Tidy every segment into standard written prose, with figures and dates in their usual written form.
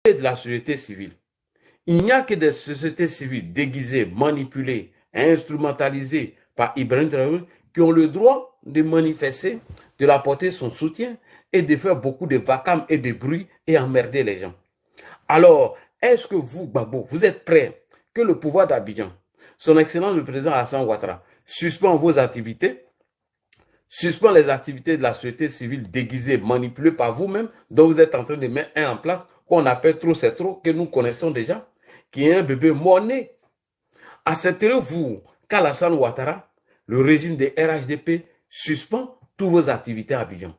de la société civile. Il n'y a que des sociétés civiles déguisées, manipulées, instrumentalisées par Ibrahim Traoré qui ont le droit de manifester, de l'apporter son soutien et de faire beaucoup de vacarme et de bruit et emmerder les gens. Alors, est-ce que vous, Gbagbo, vous êtes prêts que le pouvoir d'Abidjan, son Excellence le président Alassane Ouattara, suspend vos activités, suspend les activités de la société civile déguisée, manipulée par vous-même, dont vous êtes en train de mettre un en place, qu'on appelle trop c'est trop, que nous connaissons déjà, qui est un bébé mort-né. Accepterez-vous qu'Alassane Ouattara, le régime des RHDP, suspend toutes vos activités à Abidjan?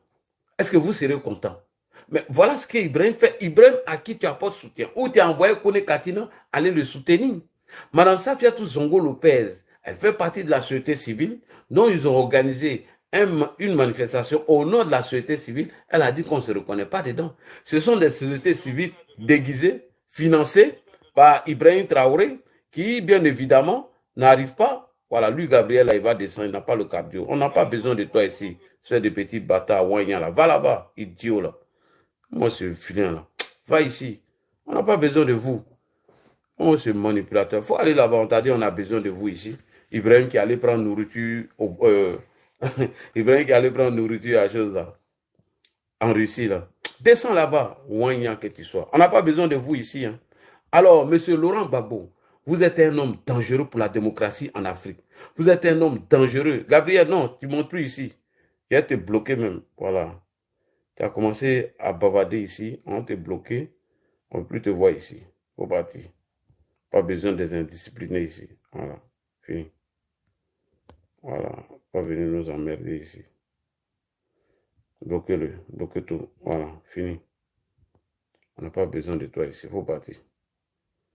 Est-ce que vous serez content? Mais voilà ce qu'Ibrahim fait. Ibrahim à qui tu apportes soutien. Ou tu as envoyé Kone Katina aller le soutenir. Madame Safiatou Zongo Lopez, elle fait partie de la société civile, dont ils ont organisé une manifestation au nom de la société civile. Elle a dit qu'on ne se reconnaît pas dedans. Ce sont des sociétés civiles déguisées, financées par Ibrahim Traoré, qui, bien évidemment, n'arrive pas. Voilà, lui, Gabriel, là, il va descendre, il n'a pas le cardio. On n'a pas besoin de toi ici. C'est des petits bâtards, ouagnans, là. Va là-bas, idiot, là. Moi, ce filin, là. Va ici. On n'a pas besoin de vous. Moi, ce manipulateur. Faut aller là-bas. On t'a dit, on a besoin de vous ici. Ibrahim qui allait prendre nourriture, Ibrahim qui allait prendre nourriture à chose là. En Russie, là. Descends là-bas, ouagnan que tu sois. On n'a pas besoin de vous ici, hein. Alors, monsieur Laurent Gbagbo, vous êtes un homme dangereux pour la démocratie en Afrique. Vous êtes un homme dangereux. Gabriel, non, tu ne montes plus ici. Il a te bloqué même. Voilà. Tu as commencé à bavarder ici. On t'a bloqué. On ne peut plus te voir ici. Faut partir. Pas besoin des indisciplinés ici. Voilà. Fini. Voilà. Pas venir nous emmerder ici. Bloquez-le. Bloquez tout. Voilà. Fini. On n'a pas besoin de toi ici. Faut partir.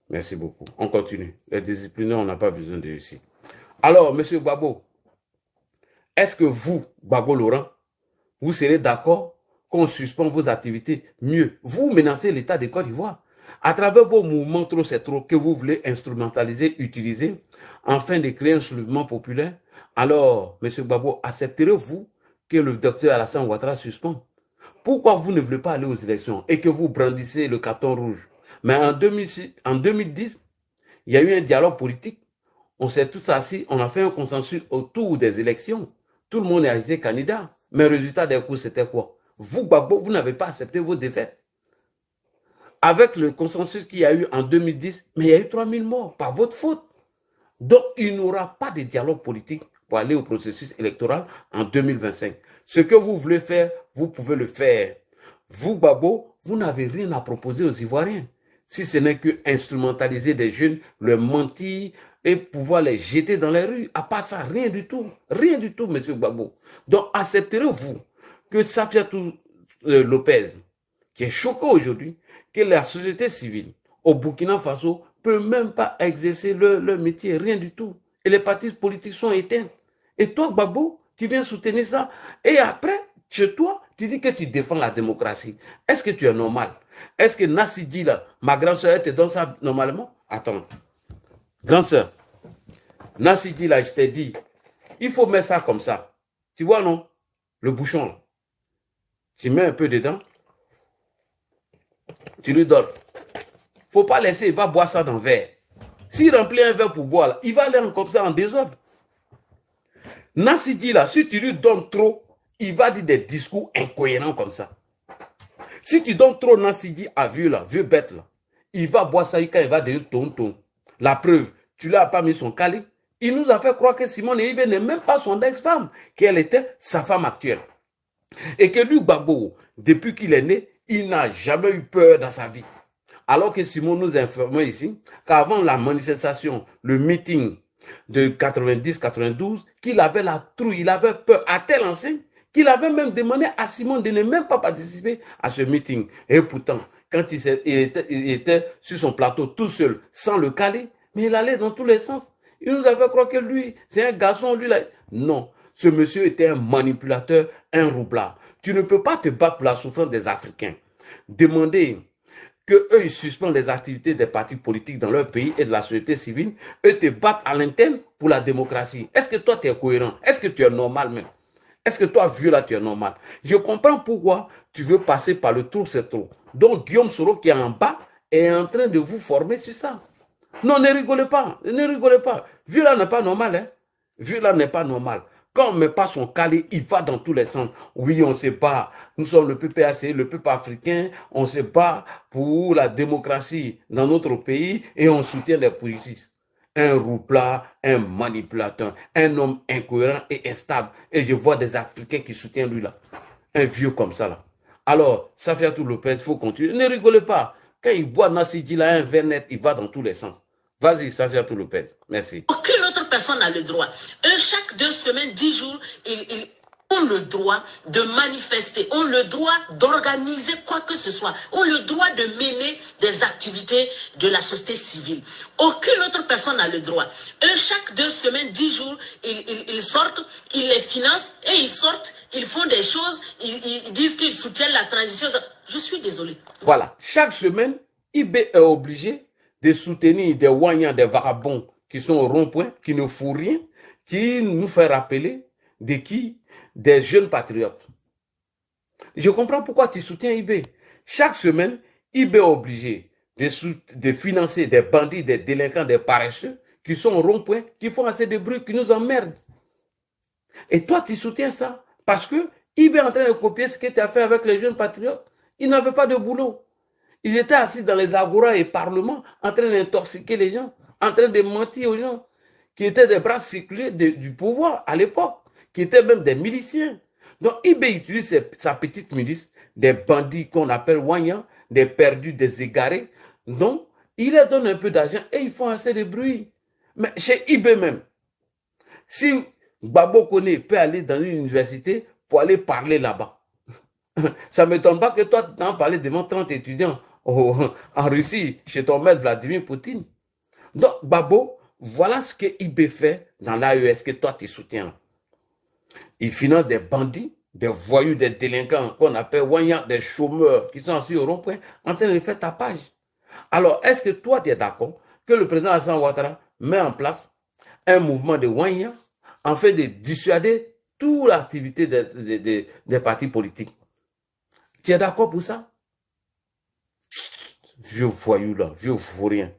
Merci beaucoup. On continue. Les disciplinés, on n'a pas besoin de ici. Alors, monsieur Gbagbo, est-ce que vous, Gbagbo Laurent, vous serez d'accord qu'on suspend vos activités? Mieux, vous menacez l'État de Côte d'Ivoire à travers vos mouvements trop c'est trop que vous voulez instrumentaliser, utiliser, afin de créer un soulèvement populaire. Alors, monsieur Gbagbo, accepterez-vous que le docteur Alassane Ouattara suspende? Pourquoi vous ne voulez pas aller aux élections et que vous brandissez le carton rouge? Mais en 2010, il y a eu un dialogue politique. On s'est tous assis, on a fait un consensus autour des élections. Tout le monde a été candidat. Mais le résultat des coups, c'était quoi? Vous, Gbagbo, vous n'avez pas accepté vos défaites. Avec le consensus qu'il y a eu en 2010, mais il y a eu 3000 morts, par votre faute. Donc, il n'y aura pas de dialogue politique pour aller au processus électoral en 2025. Ce que vous voulez faire, vous pouvez le faire. Vous, Gbagbo, vous n'avez rien à proposer aux Ivoiriens. Si ce n'est que instrumentaliser des jeunes, leur mentir et pouvoir les jeter dans les rues. À part ça, rien du tout. Rien du tout, monsieur Gbagbo. Donc, accepterez-vous que Safiatou Lopez, qui est choqué aujourd'hui, que la société civile au Burkina Faso peut même pas exercer leur métier, rien du tout. Et les partis politiques sont éteints. Et toi, Gbagbo, tu viens soutenir ça. Et après, chez toi, tu dis que tu défends la démocratie. Est-ce que tu es normal? Est-ce que Nassidji, là, ma grande soeur, elle te donne ça normalement? Attends. Grande soeur, Nassidji, là, je t'ai dit, il faut mettre ça comme ça. Tu vois, non? Le bouchon, là. Tu mets un peu dedans. Tu lui donnes. Faut pas laisser, il va boire ça dans le verre. S'il remplit un verre pour boire, là, il va aller comme ça en désordre. Nassidji, là, si tu lui donnes trop, il va dire des discours incohérents comme ça. Si tu donnes trop Nassidji à vieux, là, vieux bête, là, il va boire ça quand il va devenir tonton. La preuve, tu lui as pas mis son calibre. Il nous a fait croire que Simone Veil n'est même pas son ex-femme, qu'elle était sa femme actuelle. Et que lui, Gbagbo, depuis qu'il est né, il n'a jamais eu peur dans sa vie. Alors que Simon nous informait ici qu'avant la manifestation, le meeting de 90-92, qu'il avait la trouille, il avait peur à tel enseigne qu'il avait même demandé à Simon de ne même pas participer à ce meeting. Et pourtant, quand il était sur son plateau tout seul, sans le caler, mais il allait dans tous les sens. Il nous a fait croire que lui, c'est un garçon, lui là. Non, ce monsieur était un manipulateur, un roublard. Tu ne peux pas te battre pour la souffrance des Africains. Demander qu'eux, ils suspendent les activités des partis politiques dans leur pays et de la société civile, eux te battent à l'interne pour la démocratie. Est-ce que toi, tu es cohérent? Est-ce que tu es normal même? Est-ce que toi, vieux là, tu es normal? Je comprends pourquoi tu veux passer par le trou, c'est trop. Donc, Guillaume Soro qui est en bas est en train de vous former sur ça. Non, ne rigolez pas, ne rigolez pas. Vu là n'est pas normal, hein. Vu là n'est pas normal. Quand on ne met pas son calé, il va dans tous les sens. Oui, on se bat. Nous sommes le PPAC, le peuple africain. On se bat pour la démocratie dans notre pays et on soutient les politistes. Un rouplat, un manipulateur, un homme incohérent et instable. Et je vois des Africains qui soutiennent lui là. Un vieux comme ça là. Alors, Safiatou Lopez, il faut continuer. Ne rigolez pas. Quand il boit Nassidji là, un verre net, il va dans tous les sens. Vas-y, Safiatou Lopez. Merci. Aucune autre personne n'a le droit. Chaque 2 semaines, 10 jours, ils ont le droit de manifester, ont le droit d'organiser quoi que ce soit, ont le droit de mener des activités de la société civile. Aucune autre personne n'a le droit. Chaque 2 semaines, 10 jours, ils sortent, ils les financent et ils sortent, ils font des choses, ils disent qu'ils soutiennent la transition. Je suis désolé. Voilà. Chaque semaine, IB est obligé de soutenir des Wanyans, des vagabonds qui sont au rond-point, qui ne font rien, qui nous fait rappeler de qui? Des jeunes patriotes. Je comprends pourquoi tu soutiens IB. Chaque semaine, IB est obligé de financer des bandits, des délinquants, des paresseux qui sont au rond-point, qui font assez de bruit, qui nous emmerdent. Et toi, tu soutiens ça parce que IB est en train de copier ce que tu as fait avec les jeunes patriotes. Ils n'avaient pas de boulot. Ils étaient assis dans les agoras et parlements en train d'intoxiquer les gens, en train de mentir aux gens, qui étaient des bras circulés du pouvoir à l'époque, qui étaient même des miliciens. Donc IB utilise sa petite milice, des bandits qu'on appelle Wanyans, des perdus, des égarés. Donc il leur donne un peu d'argent et ils font assez de bruit. Mais chez IB même, si Babo Koné peut aller dans une université pour aller parler là-bas, ça ne m'étonne pas que toi, tu t'en parles devant 30 étudiants en Russie, chez ton maître Vladimir Poutine. Donc, Babo, voilà ce que IB fait dans l'AES que toi, tu soutiens. Il finance des bandits, des voyous, des délinquants qu'on appelle Wanyans, des chômeurs qui sont assis au rond-point en train de faire tapage. Alors, est-ce que toi, tu es d'accord que le président Alassane Ouattara met en place un mouvement de Wanyans afin de dissuader toute l'activité des partis politiques? Tu es d'accord pour ça? Vieux voyou là, vieux vaurien.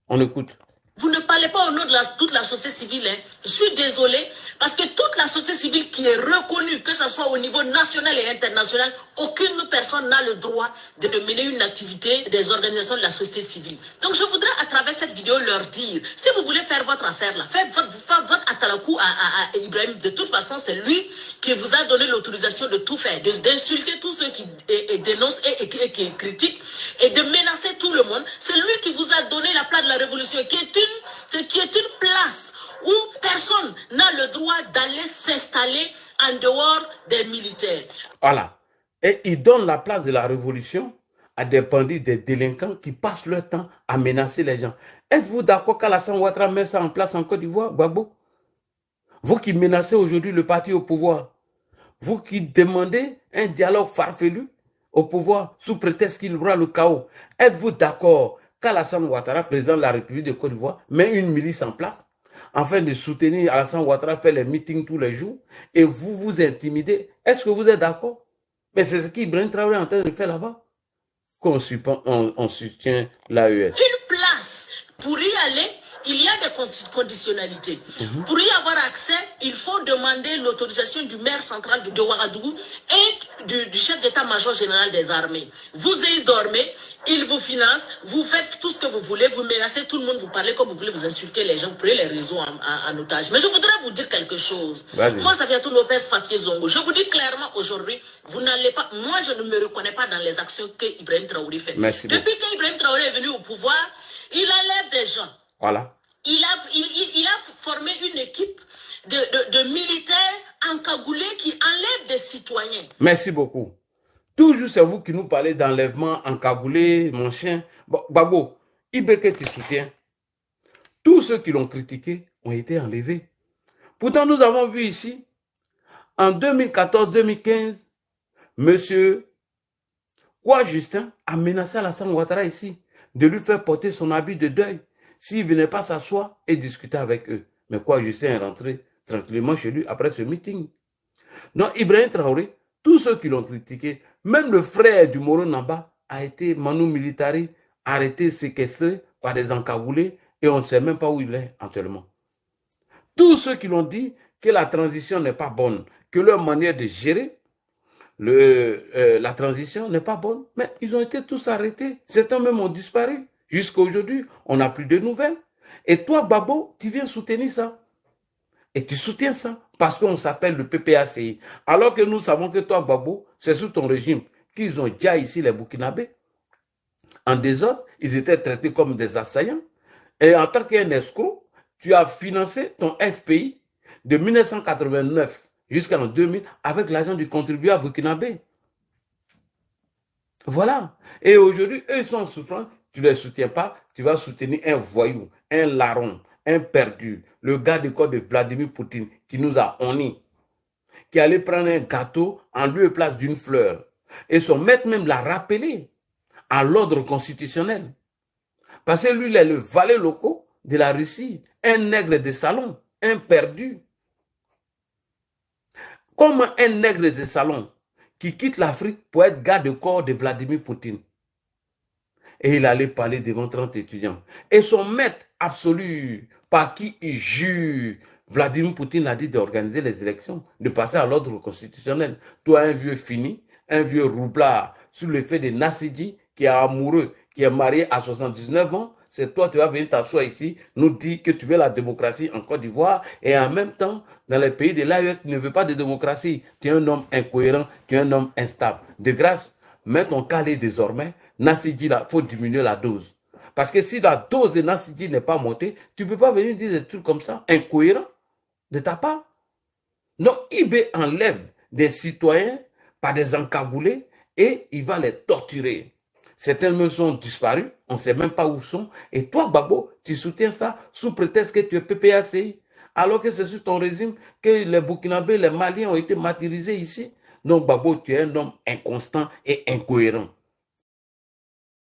On écoute. Vous ne parlez pas au nom de toute la société civile. Hein. Je suis désolé parce que toute la société civile qui est reconnue, que ce soit au niveau national et international, aucune personne n'a le droit de mener une activité des organisations de la société civile. Donc je voudrais à travers cette vidéo leur dire, si vous voulez faire votre affaire là, faites votre atalakou à Ibrahim. De toute façon, c'est lui qui vous a donné l'autorisation de tout faire, d'insulter tous ceux qui dénoncent et qui critiquent et de menacer tout le monde. C'est lui qui vous a donné la place de la révolution, qui est une place où personne n'a le droit d'aller s'installer en dehors des militaires. Voilà. Et il donne la place de la révolution à des bandits, des délinquants qui passent leur temps à menacer les gens. Êtes-vous d'accord qu'Alassane Ouattara met ça en place en Côte d'Ivoire, Babo? Vous qui menacez aujourd'hui le parti au pouvoir, vous qui demandez un dialogue farfelu au pouvoir sous prétexte qu'il y aura le chaos, êtes-vous d'accord qu'Alassane Ouattara, président de la République de Côte d'Ivoire, met une milice en place afin de soutenir Alassane Ouattara, faire les meetings tous les jours et vous vous intimidez? Est-ce que vous êtes d'accord? Mais c'est ce qu'Ibrahim Traoré est en train de faire là-bas. Qu'on soutient l'AES. Une place pour y aller, il y a des conditionnalités. Pour y avoir accès, il faut demander l'autorisation du maire central de Ouagadougou et du chef d'état-major général des armées. Vous y dormez, il vous finance, vous faites tout ce que vous voulez, vous menacez tout le monde, vous parlez comme vous voulez, vous insultez les gens, vous prenez les réseaux en otage. Mais je voudrais vous dire quelque chose. Moi, Safiatou Lopez Fafié Zongo, je vous dis clairement aujourd'hui, vous n'allez pas, moi je ne me reconnais pas dans les actions que Ibrahim Traoré fait. Depuis qu'Ibrahim Traoré est venu au pouvoir, il enlève des gens. Voilà. Il a formé une équipe de militaires encagoulés qui enlèvent des citoyens. Merci beaucoup. Toujours c'est vous qui nous parlez d'enlèvement encagoulé, mon chien. Bon, Babo, IB que tu soutiens, tous ceux qui l'ont critiqué ont été enlevés. Pourtant, nous avons vu ici, en 2014-2015, monsieur Kwa Justin a menacé Alassane Ouattara ici de lui faire porter son habit de deuil s'il ne venait pas s'asseoir et discuter avec eux. Mais Kwa Justin est rentré tranquillement chez lui après ce meeting. Donc Ibrahim Traoré, tous ceux qui l'ont critiqué, même le frère du Moro Namba a été Manu Militari, arrêté, séquestré par des encagoulés et on ne sait même pas où il est actuellement. Tous ceux qui l'ont dit que la transition n'est pas bonne, que leur manière de gérer la transition n'est pas bonne, mais ils ont été tous arrêtés. Certains même ont disparu. Jusqu'à aujourd'hui, on n'a plus de nouvelles. Et toi, Babo, tu viens soutenir ça. Et tu soutiens ça parce qu'on s'appelle le PPACI. Alors que nous savons que toi, Babo, c'est sous ton régime qu'ils ont déjà ici les Burkinabés. En désordre, ils étaient traités comme des assaillants. Et en tant qu'un escroc, tu as financé ton FPI de 1989 jusqu'en 2000 avec l'argent du contribuable burkinabé. Voilà. Et aujourd'hui, eux, ils sont en souffrance. Tu ne les soutiens pas. Tu vas soutenir un voyou, un larron, un perdu, le gars de corps de Vladimir Poutine qui nous a honnis, qui allait prendre un gâteau en lieu et place d'une fleur. Et son maître même l'a rappelé à l'ordre constitutionnel. Parce que lui, il est le valet local de la Russie, un nègre de salon, un perdu. Comme un nègre de salon qui quitte l'Afrique pour être garde de corps de Vladimir Poutine. Et il allait parler devant 30 étudiants. Et son maître absolu, par qui il jure, Vladimir Poutine a dit d'organiser les élections, de passer à l'ordre constitutionnel. Toi, un vieux fini, un vieux roublard, sous l'effet de Nassidji, qui est amoureux, qui est marié à 79 ans, c'est toi, tu vas venir t'asseoir ici, nous dire que tu veux la démocratie en Côte d'Ivoire, et en même temps, dans les pays de l'AES, tu ne veux pas de démocratie. Tu es un homme incohérent, tu es un homme instable. De grâce, mets ton calé désormais, Nassidji, il faut diminuer la dose. Parce que si la dose de Nassidji n'est pas montée, tu ne peux pas venir dire des trucs comme ça, incohérents, de ta part. Donc, IB enlève des citoyens par des encagoulés et il va les torturer. Certains même sont disparus, on ne sait même pas où sont. Et toi, Babo, tu soutiens ça sous prétexte que tu es PPACI. Alors que c'est sur ton régime que les Burkinabés, les Maliens ont été martyrisés ici. Donc, Babo, tu es un homme inconstant et incohérent.